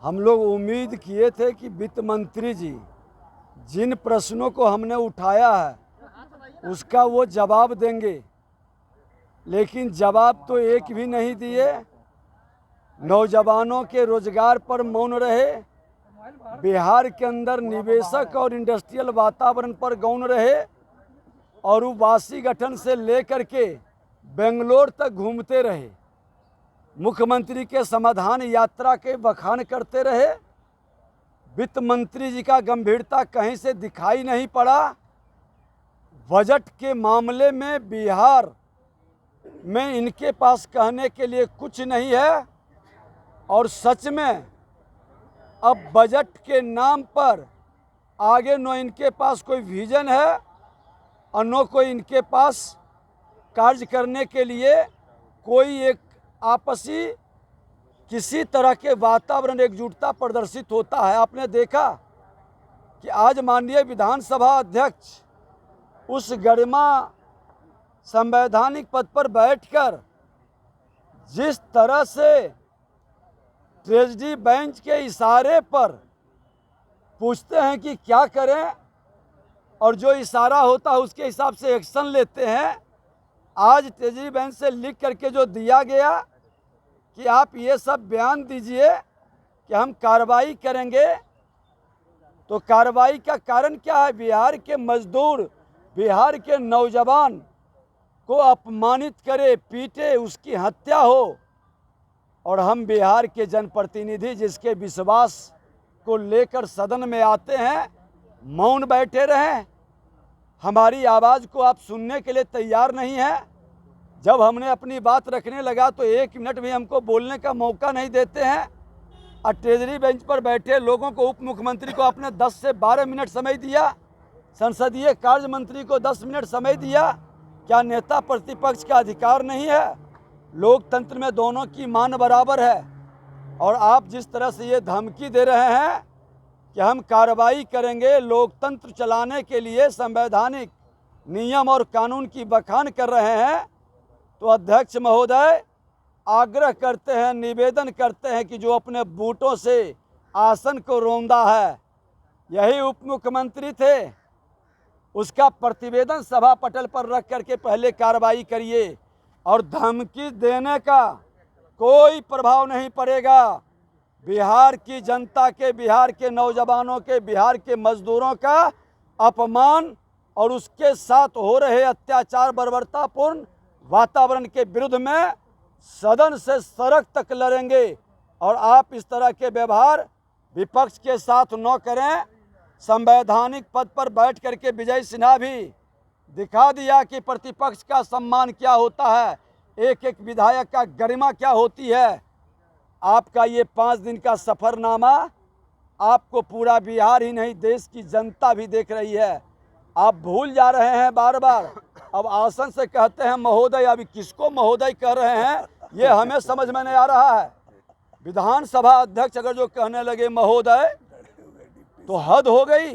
हम लोग उम्मीद किए थे कि वित्त मंत्री जी जिन प्रश्नों को हमने उठाया है उसका वो जवाब देंगे, लेकिन जवाब तो एक भी नहीं दिए। नौजवानों के रोजगार पर मौन रहे, बिहार के अंदर निवेशक और इंडस्ट्रियल वातावरण पर गौण रहे और वासी गठन से लेकर के बेंगलोर तक घूमते रहे। मुख्यमंत्री के समाधान यात्रा के बखान करते रहे। वित्त मंत्री जी का गंभीरता कहीं से दिखाई नहीं पड़ा। बजट के मामले में बिहार में इनके पास कहने के लिए कुछ नहीं है और सच में अब बजट के नाम पर आगे न इनके पास कोई विजन है और न कोई इनके पास कार्य करने के लिए कोई एक आपसी किसी तरह के वातावरण एकजुटता प्रदर्शित होता है। आपने देखा कि आज माननीय विधानसभा अध्यक्ष उस गरिमा संवैधानिक पद पर बैठकर जिस तरह से ट्रेजरी बेंच के इशारे पर पूछते हैं कि क्या करें और जो इशारा होता है उसके हिसाब से एक्शन लेते हैं। आज ट्रेजरी बेंच से लिख करके जो दिया गया कि आप ये सब बयान दीजिए कि हम कार्रवाई करेंगे, तो कार्रवाई का कारण क्या है? बिहार के मजदूर, बिहार के नौजवान को अपमानित करे, पीटे, उसकी हत्या हो और हम बिहार के जनप्रतिनिधि जिसके विश्वास को लेकर सदन में आते हैं मौन बैठे रहें। हमारी आवाज़ को आप सुनने के लिए तैयार नहीं हैं। जब हमने अपनी बात रखने लगा तो एक मिनट भी हमको बोलने का मौका नहीं देते हैं और ट्रेजरी बेंच पर बैठे लोगों को, उप मुख्यमंत्री को आपने 10 से 12 मिनट समय दिया, संसदीय कार्य मंत्री को 10 मिनट समय दिया। क्या नेता प्रतिपक्ष का अधिकार नहीं है? लोकतंत्र में दोनों की मान बराबर है और आप जिस तरह से ये धमकी दे रहे हैं कि हम कार्रवाई करेंगे, लोकतंत्र चलाने के लिए संवैधानिक नियम और कानून की बखान कर रहे हैं, तो अध्यक्ष महोदय आग्रह करते हैं, निवेदन करते हैं कि जो अपने बूटों से आसन को रौंदा है, यही उप मुख्यमंत्री थे, उसका प्रतिवेदन सभा पटल पर रख करके पहले कार्रवाई करिए और धमकी देने का कोई प्रभाव नहीं पड़ेगा। बिहार की जनता के, बिहार के नौजवानों के, बिहार के मजदूरों का अपमान और उसके साथ हो रहे अत्याचार, बर्बरतापूर्ण वातावरण के विरुद्ध में सदन से सड़क तक लड़ेंगे और आप इस तरह के व्यवहार विपक्ष के साथ न करें। संवैधानिक पद पर बैठ करके विजय सिन्हा भी दिखा दिया कि प्रतिपक्ष का सम्मान क्या होता है, एक एक विधायक का गरिमा क्या होती है। आपका ये 5 दिन का सफ़रनामा आपको पूरा बिहार ही नहीं देश की जनता भी देख रही है। आप भूल जा रहे हैं बार बार, अब आसन से कहते हैं महोदय, अभी किसको महोदय कह रहे हैं ये हमें समझ में नहीं आ रहा है। विधानसभा अध्यक्ष अगर जो कहने लगे महोदय तो हद हो गई।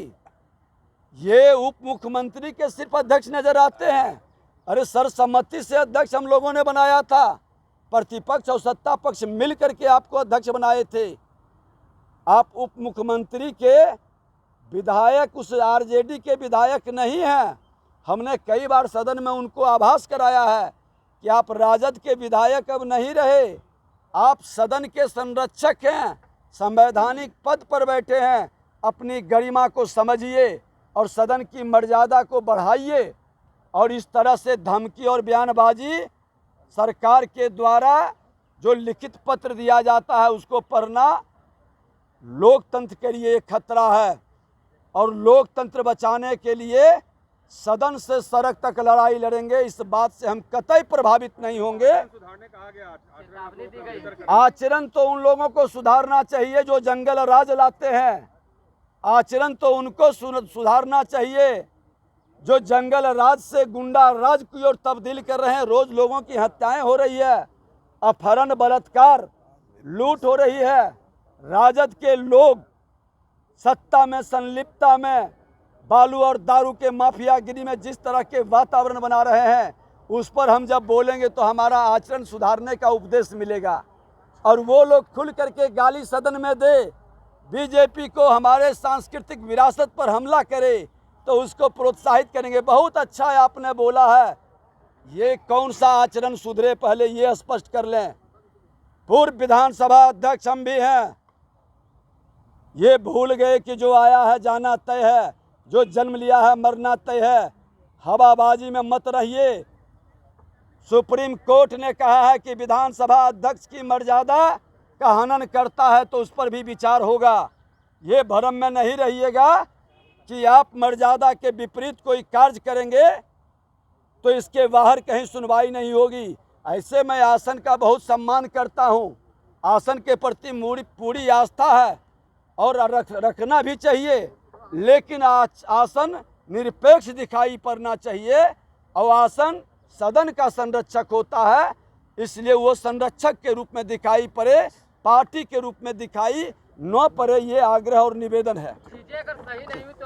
ये उप मुख्यमंत्री के सिर्फ अध्यक्ष नजर आते हैं। अरे सर्वसम्मति से अध्यक्ष हम लोगों ने बनाया था, प्रतिपक्ष और सत्ता पक्ष मिल करके आपको अध्यक्ष बनाए थे। आप उप मुख्यमंत्री के विधायक उस आरजेडी के विधायक नहीं हैं। हमने कई बार सदन में उनको आभास कराया है कि आप राजद के विधायक अब नहीं रहे, आप सदन के संरक्षक हैं, संवैधानिक पद पर बैठे हैं। अपनी गरिमा को समझिए और सदन की मर्यादा को बढ़ाइए और इस तरह से धमकी और बयानबाजी सरकार के द्वारा जो लिखित पत्र दिया जाता है उसको पढ़ना लोकतंत्र के लिए एक खतरा है और लोकतंत्र बचाने के लिए सदन से सड़क तक लड़ाई लड़ेंगे। इस बात से हम कतई प्रभावित नहीं होंगे। आचरण तो उन लोगों को सुधारना चाहिए जो जंगल राज लाते हैं, आचरण तो उनको सुधारना चाहिए जो जंगल राज से गुंडा राज की ओर तब्दील कर रहे हैं। रोज लोगों की हत्याएं हो रही है, अपहरण, बलात्कार, लूट हो रही है। राजद के लोग सत्ता में, संलिप्तता में, बालू और दारू के माफियागिरी में जिस तरह के वातावरण बना रहे हैं उस पर हम जब बोलेंगे तो हमारा आचरण सुधारने का उपदेश मिलेगा। और वो लोग खुल करके गाली सदन में दे, बीजेपी को हमारे सांस्कृतिक विरासत पर हमला करे तो उसको प्रोत्साहित करेंगे। बहुत अच्छा आपने बोला है, ये कौन सा आचरण सुधरे पहले ये स्पष्ट कर लें। पूर्व विधानसभा अध्यक्ष हम भी हैं, ये भूल गए कि जो आया है जाना तय है, जो जन्म लिया है मरना तय है। हवाबाजी में मत रहिए। सुप्रीम कोर्ट ने कहा है कि विधानसभा अध्यक्ष की मर्यादा का हनन करता है तो उस पर भी विचार होगा। ये भ्रम में नहीं रहिएगा कि आप मर्यादा के विपरीत कोई कार्य करेंगे तो इसके बाहर कहीं सुनवाई नहीं होगी। ऐसे मैं आसन का बहुत सम्मान करता हूँ, आसन के प्रति पूरी आस्था है और रखना भी चाहिए, लेकिन आसन निरपेक्ष दिखाई पड़ना चाहिए और आसन सदन का संरक्षक होता है, इसलिए वो संरक्षक के रूप में दिखाई पड़े, पार्टी के रूप में दिखाई न पड़े, ये आग्रह और निवेदन है। चीजें अगर सही नहीं हुई तो